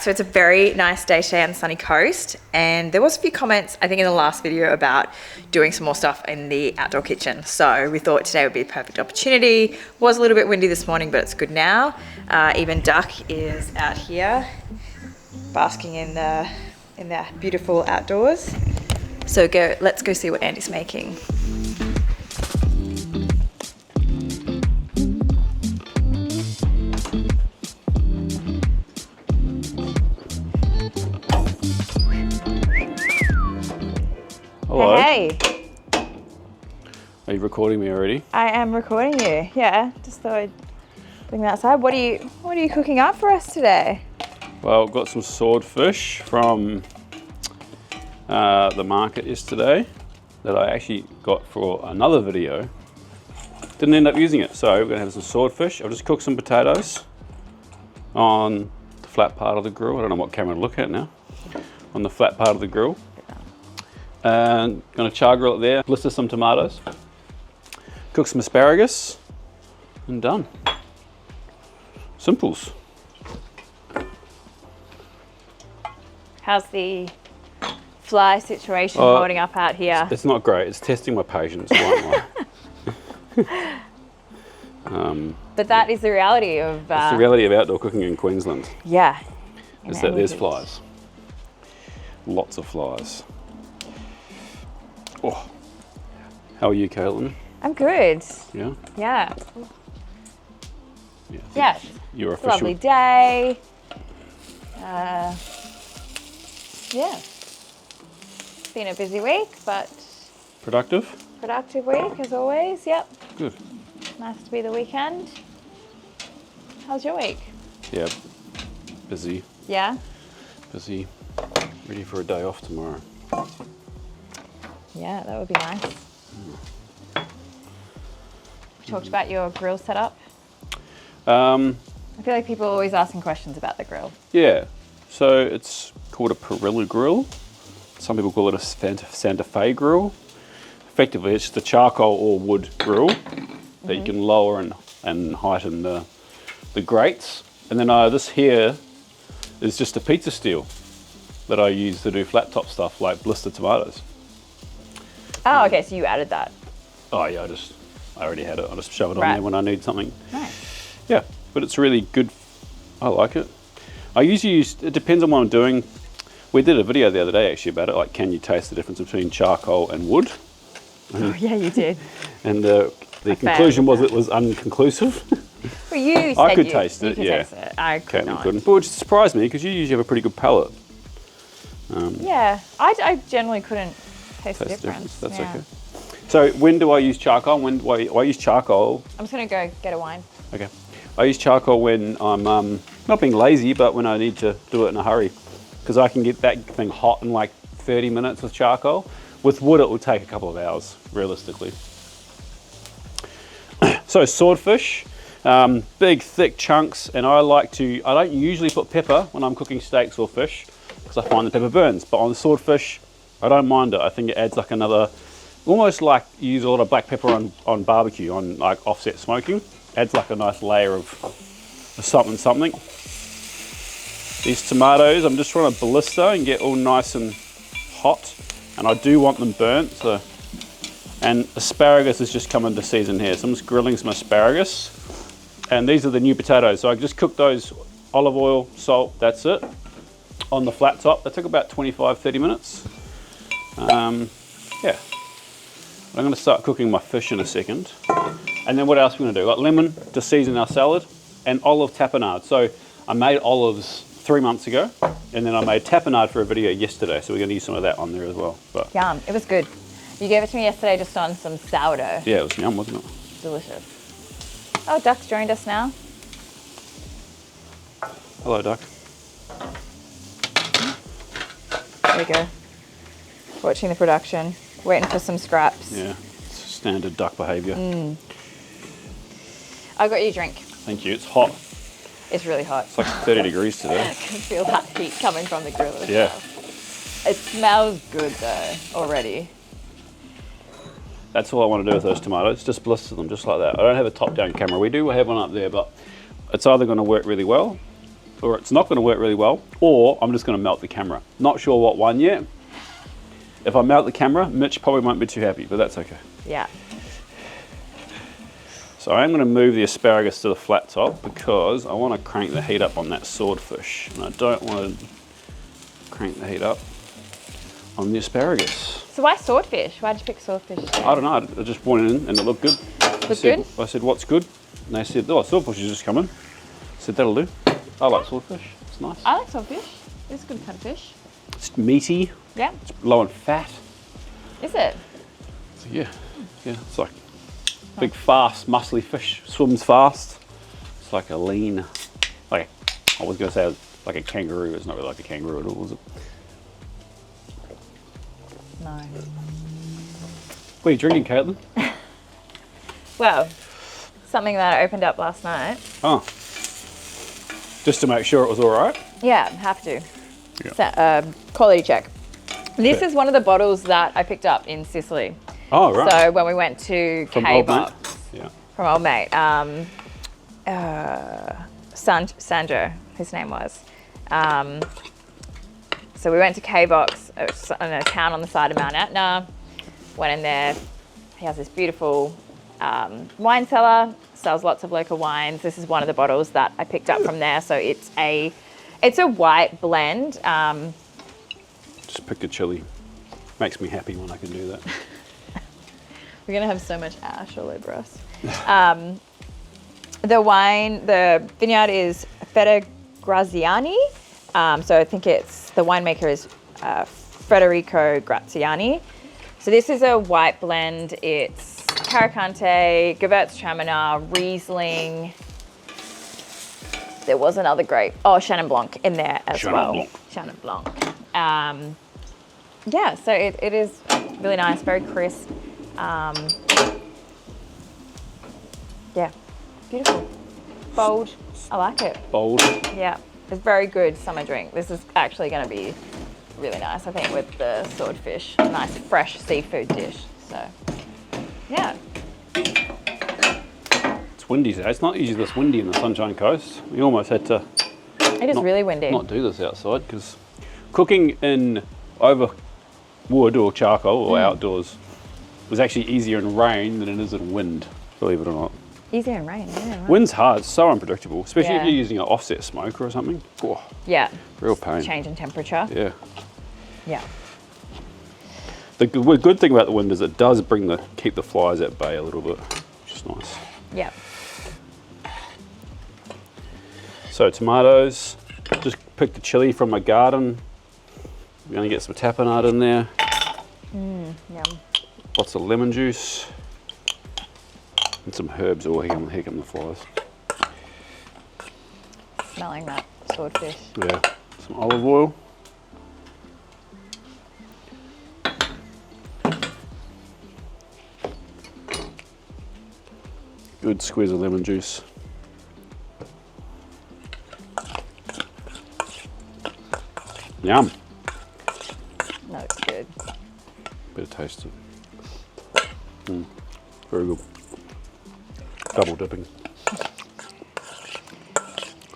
So it's a very nice day today on the sunny coast, and there was a few comments, I think, in the last video about doing some more stuff in the outdoor kitchen. So we thought today would be a perfect opportunity. Was a little bit windy this morning, but it's good now. Even Duck is out here basking in the beautiful outdoors. So let's go see what Andy's making. Hello. Hey. Are you recording me already? I am recording you. Yeah, just thought I'd bring that outside. What are you cooking up for us today? Well, I've got some swordfish from the market yesterday that I actually got for another video. Didn't end up using it, so we're gonna have some swordfish. I've just cooked some potatoes on the flat part of the grill. I don't know what camera to look at now. On the flat part of the grill. And gonna char grill it there, blister some tomatoes, cook some asparagus, and done. Simples. How's the fly situation holding up out here? It's not great. It's testing my patience. But that is the reality of... It's the reality of outdoor cooking in Queensland. Yeah. Is that there's flies. Lots of flies. Oh. How are you, Caitlin? I'm good. Yeah? Yeah. Yeah. You're official. Lovely day. Yeah. It's been a busy week, but... Productive week, as always. Yep. Good. Nice to be the weekend. How's your week? Yeah. Busy. Yeah? Busy. Ready for a day off tomorrow. Yeah, that would be nice. We talked about your grill setup. I feel like people are always asking questions about the grill. Yeah. So it's called a Perillo grill. Some people call it a Santa Fe grill. Effectively, it's just a charcoal or wood grill that you can lower and heighten the grates. And then this here is just a pizza steel that I use to do flat top stuff like blistered tomatoes. Oh, okay, so you added that. Oh yeah, I already had it. I just shove it on there when I need something. Nice. Yeah, but it's really good. I like it. I usually use, it depends on what I'm doing. We did a video the other day actually about it, like can you taste the difference between charcoal and wood? Oh yeah, you did. And the conclusion was it was unconclusive. Well, you said I could taste it, yeah. Taste it. I could not. Couldn't. But which surprised me because you usually have a pretty good palate. Yeah, I generally couldn't taste the difference. That's okay. So when do I use charcoal? When do I use charcoal? I'm just gonna go get a wine. Okay. I use charcoal when I'm not being lazy, but when I need to do it in a hurry, because I can get that thing hot in like 30 minutes with charcoal. With wood, it will take a couple of hours, realistically. So swordfish, big thick chunks, and I don't usually put pepper when I'm cooking steaks or fish, because I find the pepper burns. But on the swordfish, I don't mind it. I think it adds like another, almost like you use a lot of black pepper on barbecue, on like offset smoking. Adds like a nice layer of something. These tomatoes, I'm just trying to blister and get all nice and hot, and I do want them burnt. So, and asparagus is just coming to season here, so I'm just grilling some asparagus. And these are the new potatoes, so I just cooked those, olive oil, salt, that's it, on the flat top. That took about 25-30 minutes. Yeah. I'm going to start cooking my fish in a second. And then what else are we going to do? Got lemon to season our salad and olive tapenade. So I made olives 3 months ago, and then I made tapenade for a video yesterday. So we're going to use some of that on there as well. But yum, it was good. You gave it to me yesterday just on some sourdough. yeah, it was yum, wasn't it? Delicious. Oh, Duck's joined us now. Hello, Duck. There we go. Watching the production, waiting for some scraps. Yeah, it's standard duck behaviour. I got you a drink. Thank you. It's hot. It's really hot. It's like 30 degrees today. I can feel that heat coming from the grill as Yeah. well. It smells good though, already. That's all I want to do with those tomatoes, just blister them just like that. I don't have a top-down camera. We do have one up there, but it's either going to work really well or it's not going to work really well, or I'm just going to melt the camera. Not sure what one yet. If I melt the camera, Mitch probably won't be too happy, but that's okay. Yeah. So I'm going to move the asparagus to the flat top because I want to crank the heat up on that swordfish, and I don't want to crank the heat up on the asparagus. So why swordfish? Why'd you pick swordfish? I don't know, I just went in and it looked good. Good? I said, what's good? And they said, oh, swordfish is just coming. I said, that'll do. I like swordfish, it's nice. I like swordfish. It's a good kind of fish. It's meaty, Yeah. it's low in fat. Is it? So yeah, it's like big, fast, muscly fish, swims fast. It's like a lean, like, I was going to say it was like a kangaroo. It's not really like a kangaroo at all, is it? No. What are you drinking, Caitlin? Well, something that I opened up last night. Oh, just to make sure it was all right? Yeah, have to. Yeah. So, quality check. This Okay. is one of the bottles that I picked up in Sicily. Oh, right. So when we went to From Old Mate? K-Box. Yeah. From Old Mate. Sandro, his name was. So we went to K-Box, in a town on the side of Mount Etna. Went in there. He has this beautiful wine cellar, sells lots of local wines. This is one of the bottles that I picked up from there. So it's a white blend. Just pick a chili. Makes me happy when I can do that. We're gonna have so much ash all over us. The vineyard is Fedegraziani. So I think the winemaker is Fedegraziani. So this is a white blend. It's Caricante, Gewürztraminer, Riesling. There was another grape. Oh, Chenin Blanc in there as well. Chenin Blanc. Yeah, so it is really nice, very crisp. Yeah, beautiful. Bold. I like it. Bold. Yeah, it's very good summer drink. This is actually going to be really nice, I think, with the swordfish. Nice, fresh seafood dish. So, yeah. It's windy today. It's not usually this windy in the Sunshine Coast. We almost had to It is really windy. not do this outside because cooking in over wood or charcoal or outdoors was actually easier in rain than it is in wind, believe it or not. Easier in rain, yeah. Right. Wind's hard, it's so unpredictable, especially if Yeah. you're using an offset smoker or something. Oh, Yeah. real pain. Change in temperature. Yeah. Yeah. The good thing about the wind is it does keep the flies at bay a little bit, which is nice. Yeah. So tomatoes, just picked the chili from my garden. We're gonna get some tapenade in there. Yum. Lots of lemon juice. And some herbs. Oh, here come the flies. Smelling that swordfish. Yeah. Some olive oil. Good squeeze of lemon juice. Yum. That looks good. Bit of taste. Very good. Double dipping.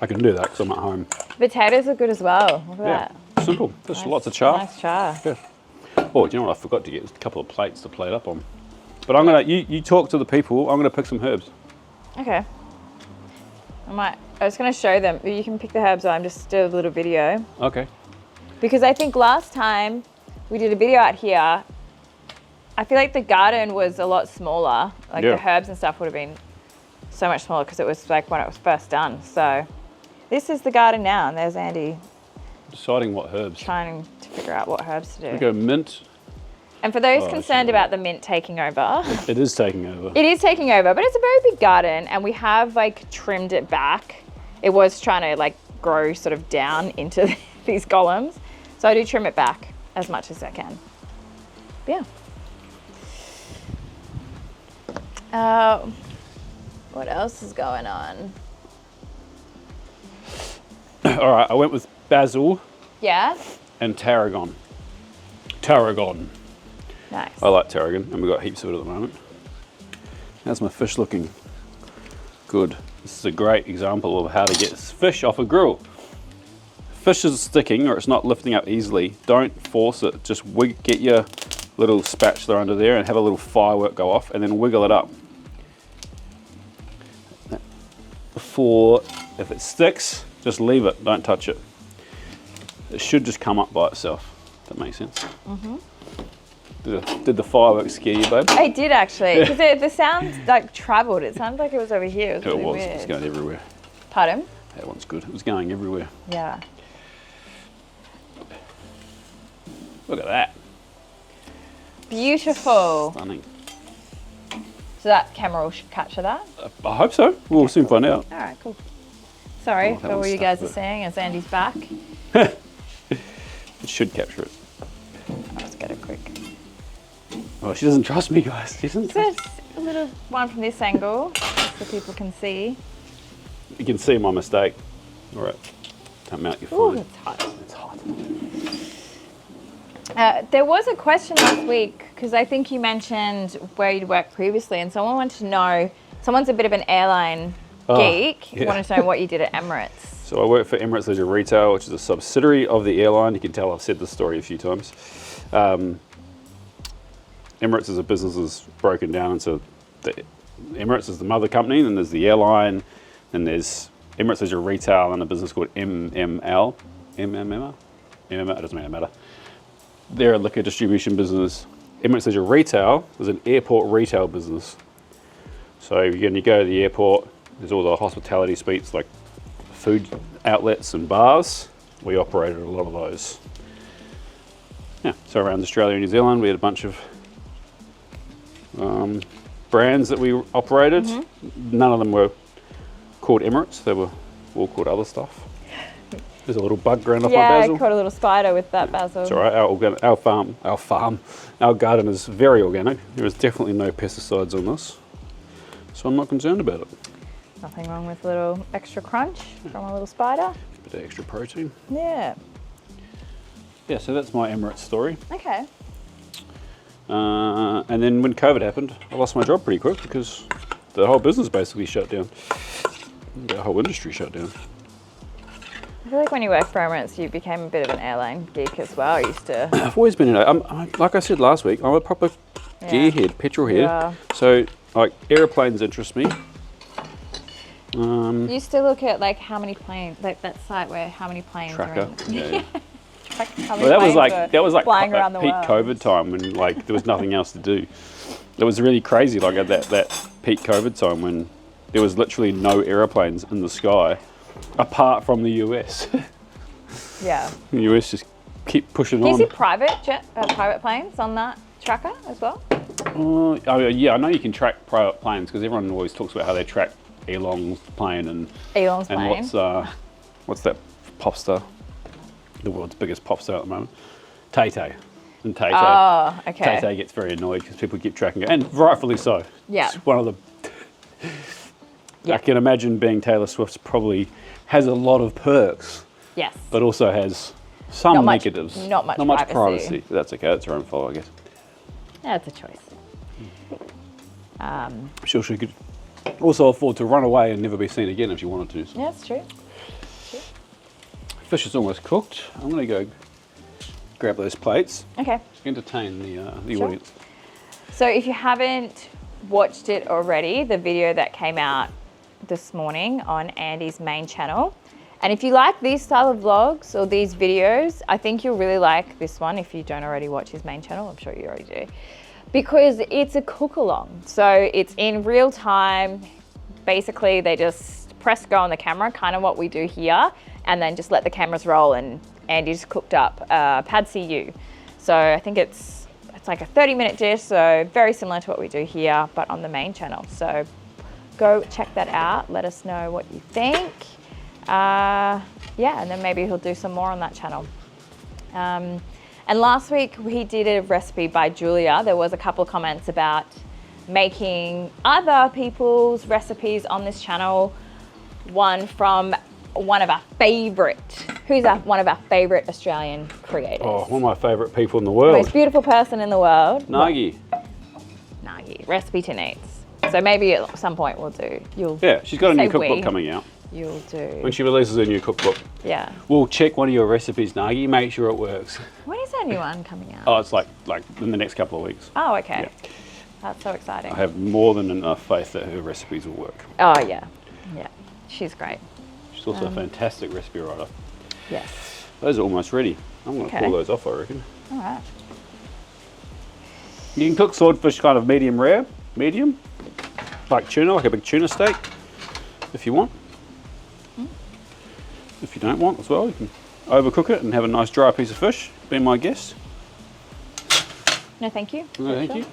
I can do that because I'm at home. Potatoes are good as well. Look at that. Simple. Just lots of char. Nice char. Yeah. Oh, do you know what I forgot to get? A couple of plates to plate up on. But I'm gonna. You talk to the people. I'm gonna pick some herbs. Okay. I was going to show them. You can pick the herbs. I'm just do a little video. Okay. Because I think last time we did a video out here, I feel like the garden was a lot smaller. Like the herbs and stuff would have been so much smaller because it was like when it was first done. So this is the garden now, and there's Andy Deciding what herbs. trying to figure out what herbs to do. We go mint. And for those concerned about the mint taking over, It is taking over. it is taking over, but it's a very big garden, and we have like trimmed it back. It was trying to like grow sort of down into these columns, so I do trim it back as much as I can. But yeah. What else is going on? All right. I went with basil Yeah. and tarragon. Tarragon. Nice. I like tarragon, and we've got heaps of it at the moment. How's my fish looking? Good. This is a great example of how to get fish off a grill. fish is sticking or it's not lifting up easily, don't force it. Just get your little spatula under there and have a little firework go off and then wiggle it up. Before, if it sticks, just leave it, don't touch it. It should just come up by itself. That makes sense. Mm-hmm. Did the fireworks scare you, babe? It did actually, because the sound like travelled. It sounded like it was over here. It was really weird. It was going everywhere. Pardon? That one's good. It was going everywhere. Yeah. Look at that. Beautiful. Stunning. So that camera will capture that? I hope so. We'll soon find out. All right, cool. Sorry for what you guys are seeing as Andy's back. It should capture it. I'll just get it quick. Oh, she doesn't trust me, guys. She doesn't trust me. Just a little one from this angle, just so people can see. You can see my mistake. All right. Don't mount your Ooh, phone. it's hot. It's hot. There was a question last week, because I think you mentioned where you'd worked previously, and someone wanted to know, someone's a bit of an airline geek, wanted to know what you did at Emirates. So I work for Emirates Leisure Retail, which is a subsidiary of the airline. You can tell I've said this story a few times. Emirates as a business is broken down into Emirates is the mother company, then there's the airline, then there's Emirates Leisure Retail and a business called MML. MML? It doesn't really matter. They're a liquor distribution business. Emirates Leisure Retail is an airport retail business. So when you go to the airport, there's all the hospitality suites like food outlets and bars. We operated a lot of those. Yeah, so around Australia and New Zealand, we had a bunch of brands that we operated. Mm-hmm. None of them were called Emirates. They were all called other stuff. There's a little bug ground off my basil. Yeah, I caught a little spider with that basil. It's all right. Our garden is very organic. There is definitely no pesticides on this, so I'm not concerned about it. Nothing wrong with a little extra crunch from a little spider. A bit of extra protein. Yeah. Yeah, so that's my Emirates story. Okay. And then when COVID happened, I lost my job pretty quick because the whole business basically shut down. The whole industry shut down. I feel like when you work for Emirates, you became a bit of an airline geek as well. I used to. I've always been like I said last week, I'm a proper gearhead, petrol head. Yeah. So like airplanes interest me. You used to look at like how many planes, like that site where how many planes tracker. are in. Yeah. Well, that was like flying around the peak world. COVID time when like there was nothing else to do. It was really crazy, like at that peak COVID time when there was literally no airplanes in the sky, apart from the US. Yeah. The US just keep pushing on. Do you see private planes on that tracker as well? Yeah, I know you can track private planes because everyone always talks about how they track Airline's plane and what's that pop star? The world's biggest pop star at the moment, Tay. And Tay gets very annoyed because people keep tracking it, and rightfully so. Yeah. It's one of the. I can imagine being Taylor Swift probably has a lot of perks. Yes. But also has some negatives. Not much privacy. But that's okay. That's her own fault, I guess. Yeah, it's a choice. Sure, she could also afford to run away and never be seen again if she wanted to. So. Yeah, that's true. Fish is almost cooked. I'm going to go grab those plates. Okay. Entertain the audience. So if you haven't watched it already, the video that came out this morning on Andy's main channel, and if you like these style of vlogs or these videos, I think you'll really like this one if you don't already watch his main channel. I'm sure you already do. Because it's a cook along. So it's in real time. Basically, they just press go on the camera, kind of what we do here, and then just let the cameras roll, and Andy just cooked up pad see ew. So I think it's like a 30-minute dish, so very similar to what we do here, but on the main channel. So go check that out. Let us know what you think. Yeah, and then maybe he'll do some more on that channel. And last week we did a recipe by Julia. There was a couple of comments about making other people's recipes on this channel. One from one of our favourite Australian creators. Oh, one of my favourite people in the world. The most beautiful person in the world. Nagi. Recipe to needs. So maybe at some point we'll do. Yeah, she's got a new cookbook coming out. you'll do. When she releases her new cookbook, Yeah. we'll check one of your recipes, Nagi, make sure it works. When is that new one coming out? Oh, it's like in the next couple of weeks. Oh, okay. Yeah. That's so exciting. I have more than enough faith that her recipes will work. Oh, yeah. Yeah. She's great. She's also a fantastic recipe writer. Yes. Those are almost ready. I'm going to pull those off, I reckon. All right. You can cook swordfish kind of medium rare, medium, like tuna, like a big tuna steak, if you want. If you don't want as well, you can overcook it and have a nice dry piece of fish. Be my guest. No, thank you. No, thank you.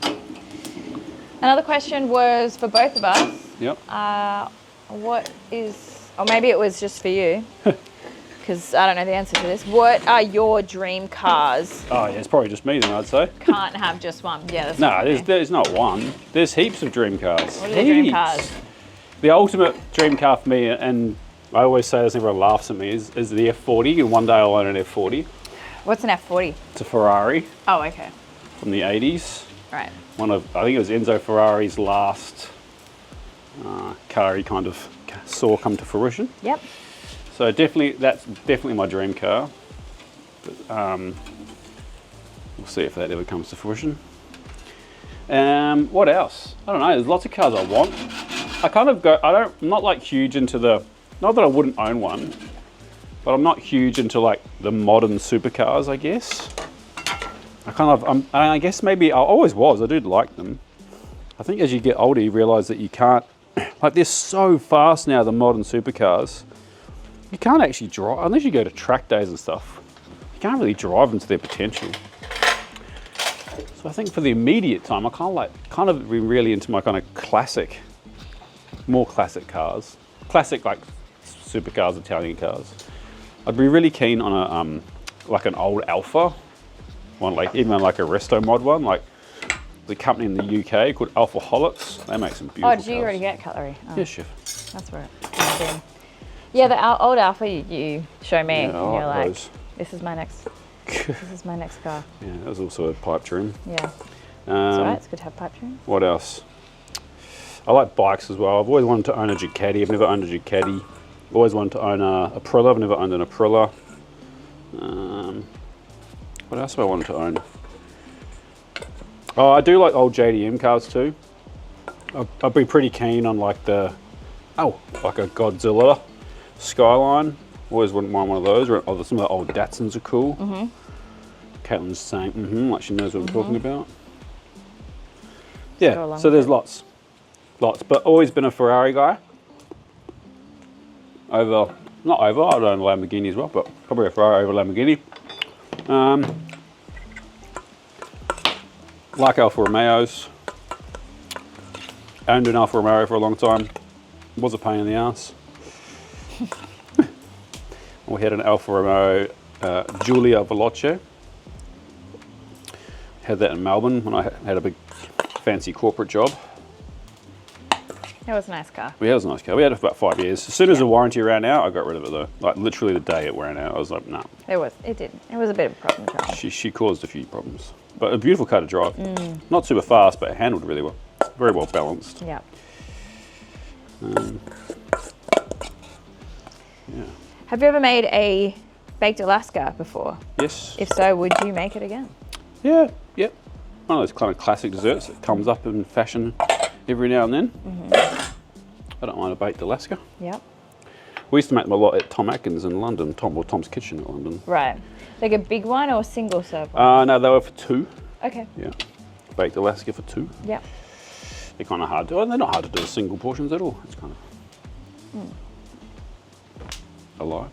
Another question was for both of us. Yep. What is, or maybe it was just for you, because I don't know the answer to this. What are your dream cars? Oh, yeah, it's probably just me then, I'd say. Can't have just one. Yeah, that's No, there's not one. There's heaps of dream cars. What are the dream cars? The ultimate dream car for me, and I always say this, everyone laughs at me, is the F40, and one day I'll own an F40. What's an F40? It's a Ferrari Oh, okay. from the 80s. Right. I think it was Enzo Ferrari's last car he kind of saw come to fruition. Yep. So that's definitely my dream car. But, we'll see if that ever comes to fruition. What else? I don't know. There's lots of cars I want. I kind of I'm not like huge into not that I wouldn't own one, but I'm not huge into like the modern supercars, I guess. I guess maybe I always was. I do like them. I think as you get older, you realise that you can't. Like they're so fast now, the modern supercars. You can't actually drive unless you go to track days and stuff. You can't really drive them to their potential. So I think for the immediate time, I kind of be really into my kind of more classic cars, classic like supercars, Italian cars. I'd be really keen on like an old Alfa. One even like a resto mod one, like the company in the UK called Alfa Holics. They make some beautiful Did you already get cutlery? Oh, yes, chef. That's where it's been. Yeah, the old Alfa you show me, and I you're like like, those. this is my next car. Yeah, that was also a pipe dream. Yeah. It's alright, it's good to have pipe dreams. What else? I like bikes as well. I've always wanted to own a Ducati. I've never owned a Ducati. Always wanted to own a Aprilia. I've never owned an Aprilia. What else have I wanted to own? Oh, I do like old JDM cars too. I'd be pretty keen on like like a Godzilla Skyline. Always wouldn't mind one of those. Or some of the old Datsuns are cool. Caitlin's saying like she knows what I'm talking about. Yeah, so there's lots, but always been a Ferrari guy. I don't own a Lamborghini as well, but probably a Ferrari over Lamborghini. Like Alfa Romeos. Owned an Alfa Romeo for a long time. Was a pain in the ass. We had an Alfa Romeo Giulia Veloce. Had that in Melbourne when I had a big fancy corporate job. It was a nice car. Yeah, it was a nice car. We had it for about 5 years. As soon as the warranty ran out, I got rid of it though. Like literally the day it ran out, I was like, nah. It didn't. It was a bit of a problem to drive. She caused a few problems. But a beautiful car to drive. Not super fast, but it handled really well. Very well balanced. Yeah. Yeah. Have you ever made a baked Alaska before? Yes. If so, would you make it again? Yeah, yep. One of those kind of classic desserts that comes up in fashion every now and then. I don't mind a baked Alaska. Yep. We used to make them a lot at Tom Atkins in London, Tom's Kitchen in London. Right. Like a big one or a single serve one? No, they were for two. Okay. Yeah. Baked Alaska for two. Yep. They're kind of hard to, they're not hard to do as single portions at all. It's kind of a lie.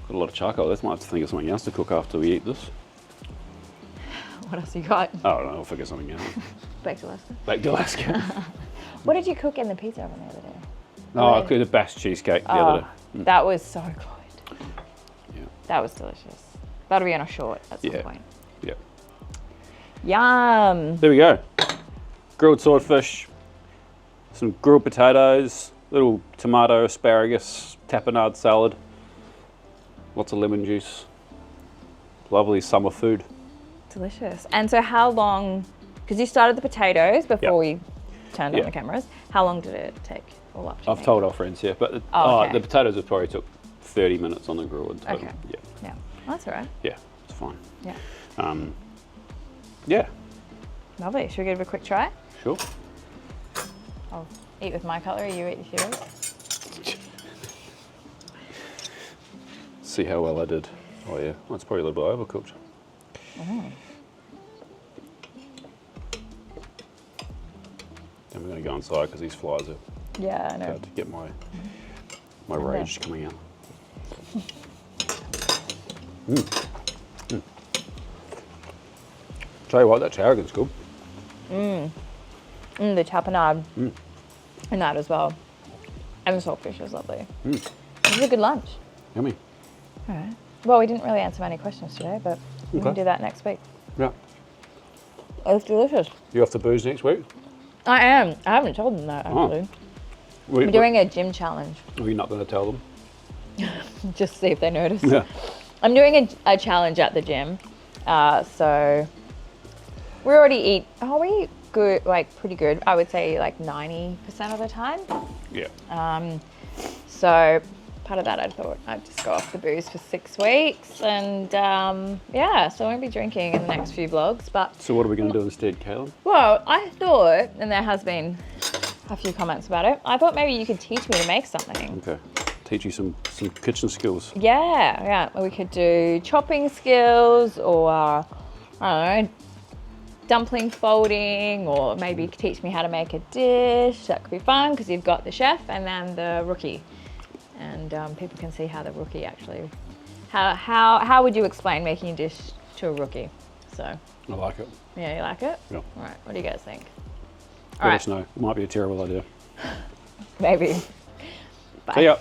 Got a lot of charcoal. Let's might have to think of something else to cook after we eat this. What else you got? I don't know, I'll figure something out. Baked Alaska. Baked Alaska. What did you cook in the pizza oven the other day? I cooked a Bass cheesecake the other day. That was so good. Yeah. That was delicious. That'll be on a short at some point. Yeah. Yum. There we go. Grilled swordfish, some grilled potatoes, little tomato, asparagus, tapenade salad, lots of lemon juice. Lovely summer food. Delicious. And so how long, because you started the potatoes before we turned on the cameras, how long did it take? all up to I've me? told our friends, yeah. But Okay. the potatoes have probably took 30 minutes on the grill in total. Okay. Yeah. Yeah, that's all right. Yeah, it's fine. Yeah, Yeah, lovely. Should we give it a quick try? sure. I'll eat with my cutlery, you eat with yours. See how well I did. Oh yeah, well, it's probably a little bit overcooked. Then we're going to go inside because these flies are Yeah, I know. about to get my rage coming out. Tell you what, that tarragon's good. The tapenade and that as well. And the swordfish is lovely. This is a good lunch. Yummy. All right. Well, we didn't really answer many questions today, but we can Okay. do that next week. Yeah. It's delicious. You off the booze next week? I am. I haven't told them that, actually. We're doing a gym challenge. Are you not going to tell them? Just see if they notice. Yeah. I'm doing a challenge at the gym. So we already eat, we eat good, like pretty good. I would say like 90% of the time. Yeah. So part of that, I thought I'd just go off the booze for 6 weeks. And yeah, so I won't be drinking in the next few vlogs. But So what are we going to do instead, Caitlin? well, I thought, and there has been a few comments about it, I thought maybe you could teach me to make something. Okay. Teach you some kitchen skills. Yeah. We could do chopping skills or, I don't know, dumpling folding, or maybe you could teach me how to make a dish. That could be fun because you've got the chef and then the rookie. And people can see how the rookie actually, how would you explain making a dish to a rookie? So, I like it. yeah, you like it? Yeah. All right, what do you guys think? Let us know. It might be a terrible idea. Maybe. Bye. See ya.